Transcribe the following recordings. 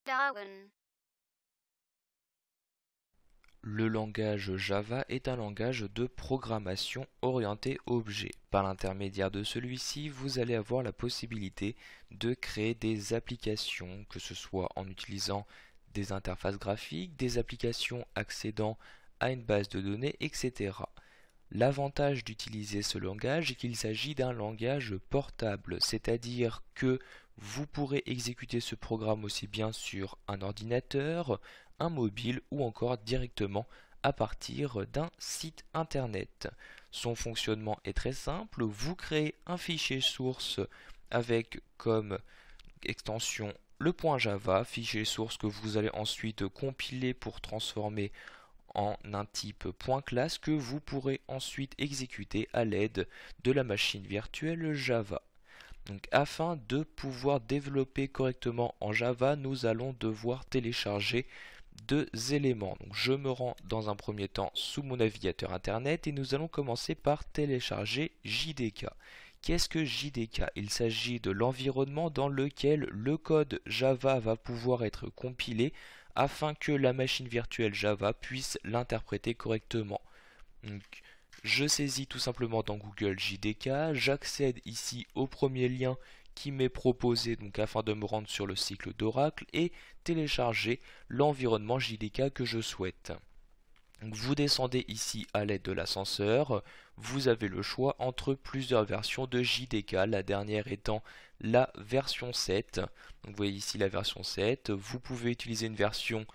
Darwin. Le langage Java est un langage de programmation orienté objet. Par l'intermédiaire de celui-ci, vous allez avoir la possibilité de créer des applications, que ce soit en utilisant des interfaces graphiques, des applications accédant à une base de données, etc. L'avantage d'utiliser ce langage est qu'il s'agit d'un langage portable, c'est-à-dire que vous pourrez exécuter ce programme aussi bien sur un ordinateur, un mobile ou encore directement à partir d'un site internet. Son fonctionnement est très simple, vous créez un fichier source avec comme extension le .java, fichier source que vous allez ensuite compiler pour transformer en un type .class que vous pourrez ensuite exécuter à l'aide de la machine virtuelle Java. Donc, afin de pouvoir développer correctement en Java, nous allons devoir télécharger deux éléments. Donc, je me rends dans un premier temps sous mon navigateur internet et nous allons commencer par télécharger JDK. Qu'est-ce que JDK? Il s'agit de l'environnement dans lequel le code Java va pouvoir être compilé afin que la machine virtuelle Java puisse l'interpréter correctement. Donc, je saisis tout simplement dans Google JDK, j'accède ici au premier lien qui m'est proposé donc afin de me rendre sur le cycle d'Oracle et télécharger l'environnement JDK que je souhaite. Donc, vous descendez ici à l'aide de l'ascenseur, vous avez le choix entre plusieurs versions de JDK, la dernière étant la version 7. Donc, vous voyez ici la version 7, vous pouvez utiliser une version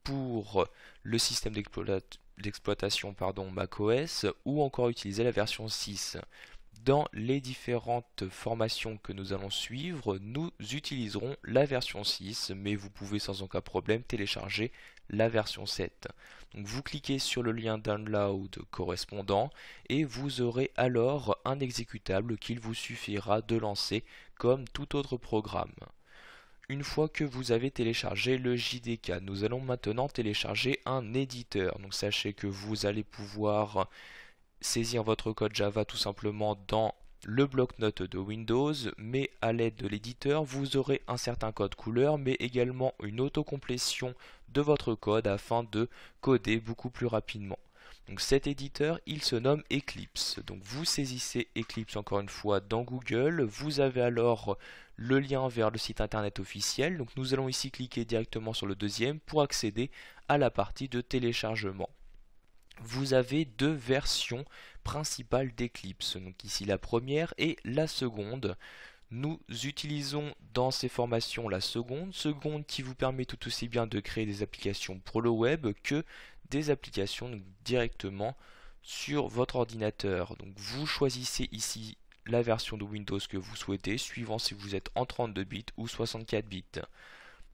pour le système d'exploitation macOS ou encore utiliser la version 6. Dans les différentes formations que nous allons suivre, nous utiliserons la version 6, mais vous pouvez sans aucun problème télécharger la version 7. Donc vous cliquez sur le lien download correspondant et vous aurez alors un exécutable qu'il vous suffira de lancer comme tout autre programme. Une fois que vous avez téléchargé le JDK, nous allons maintenant télécharger un éditeur. Donc sachez que vous allez pouvoir saisir votre code Java tout simplement dans le bloc-notes de Windows, mais à l'aide de l'éditeur, vous aurez un certain code couleur, mais également une autocomplétion de votre code afin de coder beaucoup plus rapidement. Donc cet éditeur, il se nomme Eclipse. Donc vous saisissez Eclipse encore une fois dans Google, vous avez alors le lien vers le site internet officiel. Donc nous allons ici cliquer directement sur le deuxième pour accéder à la partie de téléchargement. Vous avez deux versions principales d'Eclipse, donc ici la première et la seconde. Nous utilisons dans ces formations la seconde qui vous permet tout aussi bien de créer des applications pour le web que des applications directement sur votre ordinateur. Donc vous choisissez ici la version de Windows que vous souhaitez, suivant si vous êtes en 32 bits ou 64 bits.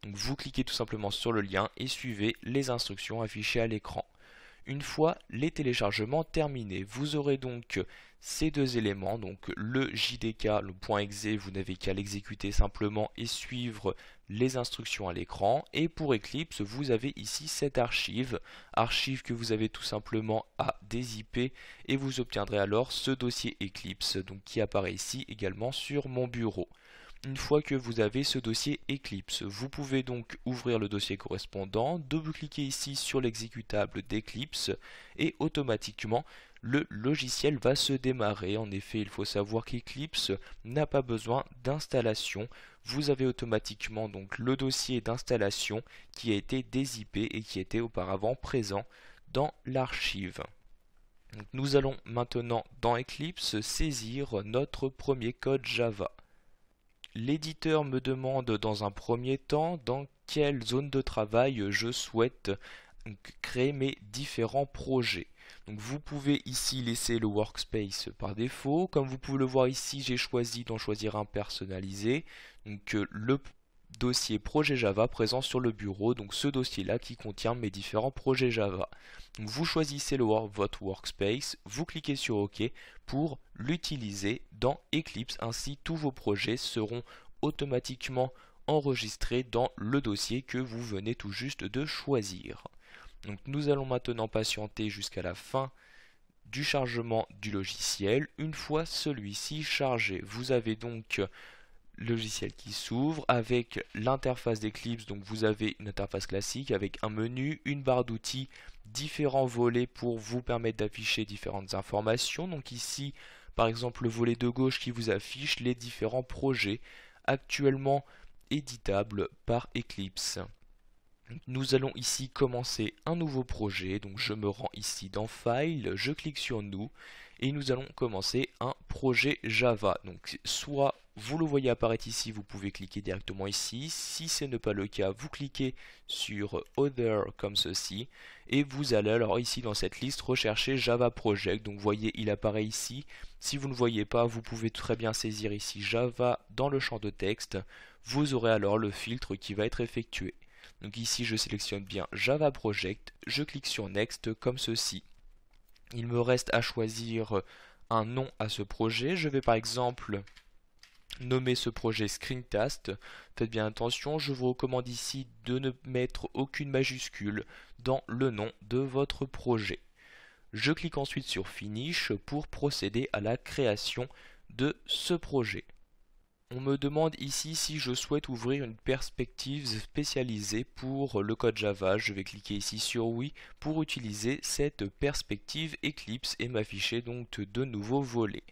Donc vous cliquez tout simplement sur le lien et suivez les instructions affichées à l'écran. Une fois les téléchargements terminés, vous aurez donc ces deux éléments, donc le JDK, le .exe, vous n'avez qu'à l'exécuter simplement et suivre les instructions à l'écran. Et pour Eclipse, vous avez ici cette archive que vous avez tout simplement à dézipper et vous obtiendrez alors ce dossier Eclipse, donc qui apparaît ici également sur mon bureau. Une fois que vous avez ce dossier Eclipse, vous pouvez donc ouvrir le dossier correspondant, double-cliquer ici sur l'exécutable d'Eclipse et automatiquement le logiciel va se démarrer. En effet, il faut savoir qu'Eclipse n'a pas besoin d'installation. Vous avez automatiquement donc le dossier d'installation qui a été dézippé et qui était auparavant présent dans l'archive. Nous allons maintenant dans Eclipse saisir notre premier code Java. L'éditeur me demande dans un premier temps dans quelle zone de travail je souhaite créer mes différents projets. Donc vous pouvez ici laisser le workspace par défaut. Comme vous pouvez le voir ici, j'ai choisi d'en choisir un personnalisé. Donc le dossier projet Java présent sur le bureau, donc ce dossier-là qui contient mes différents projets Java. Donc vous choisissez votre workspace, vous cliquez sur OK pour l'utiliser dans Eclipse. Ainsi, tous vos projets seront automatiquement enregistrés dans le dossier que vous venez tout juste de choisir. Donc nous allons maintenant patienter jusqu'à la fin du chargement du logiciel. Une fois celui-ci chargé, vous avez donc logiciel qui s'ouvre avec l'interface d'Eclipse. Donc vous avez une interface classique avec un menu, une barre d'outils, différents volets pour vous permettre d'afficher différentes informations. Donc ici par exemple le volet de gauche qui vous affiche les différents projets actuellement éditables par Eclipse. Nous allons ici commencer un nouveau projet, donc je me rends ici dans File, je clique sur New et nous allons commencer un projet Java. Donc soit vous le voyez apparaître ici, vous pouvez cliquer directement ici. Si ce n'est pas le cas, vous cliquez sur Other comme ceci et vous allez alors ici dans cette liste rechercher Java Project. Donc vous voyez, il apparaît ici. Si vous ne voyez pas, vous pouvez très bien saisir ici Java dans le champ de texte. Vous aurez alors le filtre qui va être effectué. Donc ici je sélectionne bien Java Project, je clique sur Next comme ceci. Il me reste à choisir un nom à ce projet. Je vais par exemple nommer ce projet Screencast. Faites bien attention, je vous recommande ici de ne mettre aucune majuscule dans le nom de votre projet. Je clique ensuite sur Finish pour procéder à la création de ce projet. On me demande ici si je souhaite ouvrir une perspective spécialisée pour le code Java. Je vais cliquer ici sur oui pour utiliser cette perspective Eclipse et m'afficher donc de nouveaux volets.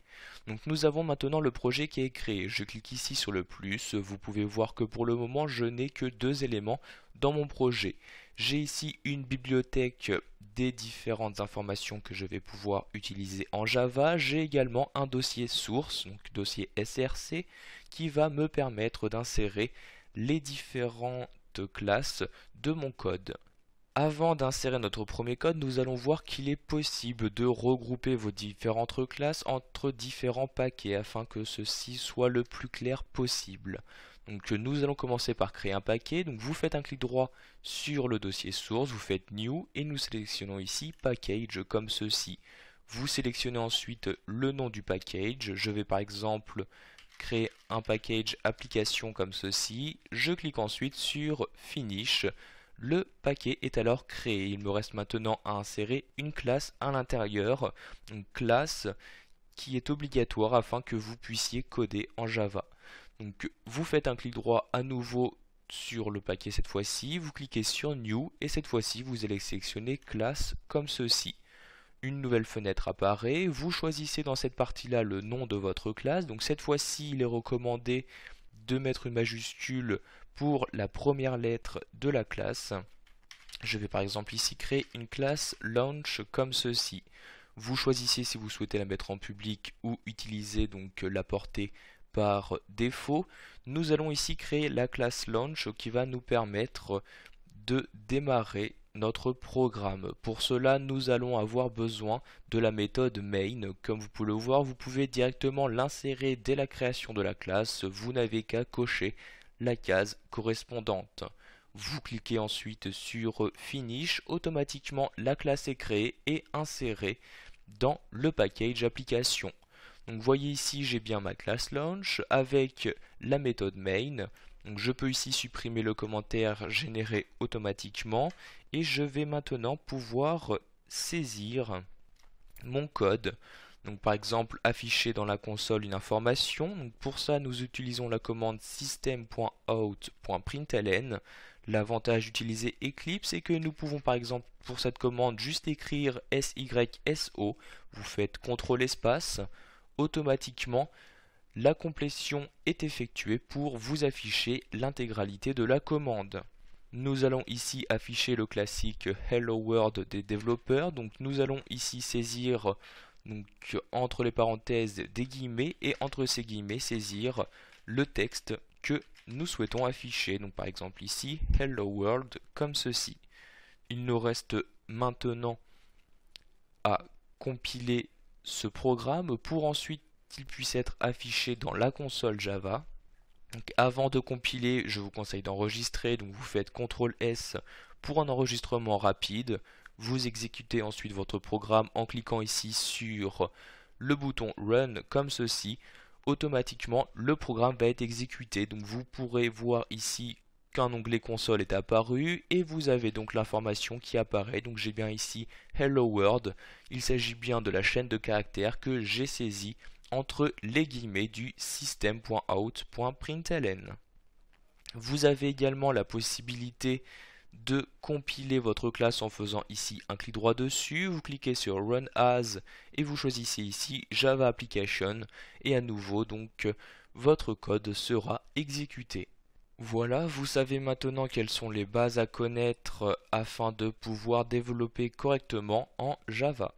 Donc nous avons maintenant le projet qui est créé. Je clique ici sur le plus. Vous pouvez voir que pour le moment je n'ai que 2 éléments dans mon projet. J'ai ici une bibliothèque des différentes informations que je vais pouvoir utiliser en Java. J'ai également un dossier source, donc dossier SRC, qui va me permettre d'insérer les différentes classes de mon code. Avant d'insérer notre premier code, nous allons voir qu'il est possible de regrouper vos différentes classes entre différents paquets afin que ceci soit le plus clair possible. Donc nous allons commencer par créer un paquet. Donc vous faites un clic droit sur le dossier source, vous faites New et nous sélectionnons ici Package comme ceci. Vous sélectionnez ensuite le nom du package. Je vais par exemple créer un package application comme ceci. Je clique ensuite sur Finish. Le paquet est alors créé. Il me reste maintenant à insérer une classe à l'intérieur, une classe qui est obligatoire afin que vous puissiez coder en Java. Donc vous faites un clic droit à nouveau sur le paquet cette fois-ci, vous cliquez sur New et cette fois-ci vous allez sélectionner classe comme ceci. Une nouvelle fenêtre apparaît, vous choisissez dans cette partie-là le nom de votre classe. Donc cette fois-ci il est recommandé de mettre une majuscule pour la première lettre de la classe. Je vais par exemple ici créer une classe Launch comme ceci. Vous choisissez si vous souhaitez la mettre en public ou utiliser donc la portée par défaut. Nous allons ici créer la classe Launch qui va nous permettre de démarrer notre programme. Pour cela, nous allons avoir besoin de la méthode main. Comme vous pouvez le voir, vous pouvez directement l'insérer dès la création de la classe. Vous n'avez qu'à cocher la case correspondante. Vous cliquez ensuite sur Finish. Automatiquement, la classe est créée et insérée dans le package application. Donc vous voyez ici, j'ai bien ma classe Launch avec la méthode main. Donc je peux ici supprimer le commentaire généré automatiquement et je vais maintenant pouvoir saisir mon code. Donc par exemple afficher dans la console une information. Donc pour ça nous utilisons la commande system.out.println. L'avantage d'utiliser Eclipse est que nous pouvons par exemple pour cette commande juste écrire SYSO. Vous faites CTRL espace. Automatiquement la complétion est effectuée pour vous afficher l'intégralité de la commande. Nous allons ici afficher le classique Hello World des développeurs. Donc nous allons ici saisir donc, entre les parenthèses des guillemets et entre ces guillemets saisir le texte que nous souhaitons afficher. Donc par exemple ici Hello World comme ceci. Il nous reste maintenant à compiler ce programme pour ensuite qu'il puisse être affiché dans la console Java. Donc avant de compiler, je vous conseille d'enregistrer, donc vous faites CTRL S pour un enregistrement rapide. Vous exécutez ensuite votre programme en cliquant ici sur le bouton Run comme ceci. Automatiquement, le programme va être exécuté. Donc vous pourrez voir ici qu'un onglet console est apparu et vous avez donc l'information qui apparaît. Donc j'ai bien ici Hello World. Il s'agit bien de la chaîne de caractères que j'ai saisie entre les guillemets du system.out.println. Vous avez également la possibilité de compiler votre classe en faisant ici un clic droit dessus, vous cliquez sur Run As et vous choisissez ici Java Application et à nouveau donc votre code sera exécuté. Voilà, vous savez maintenant quelles sont les bases à connaître afin de pouvoir développer correctement en Java.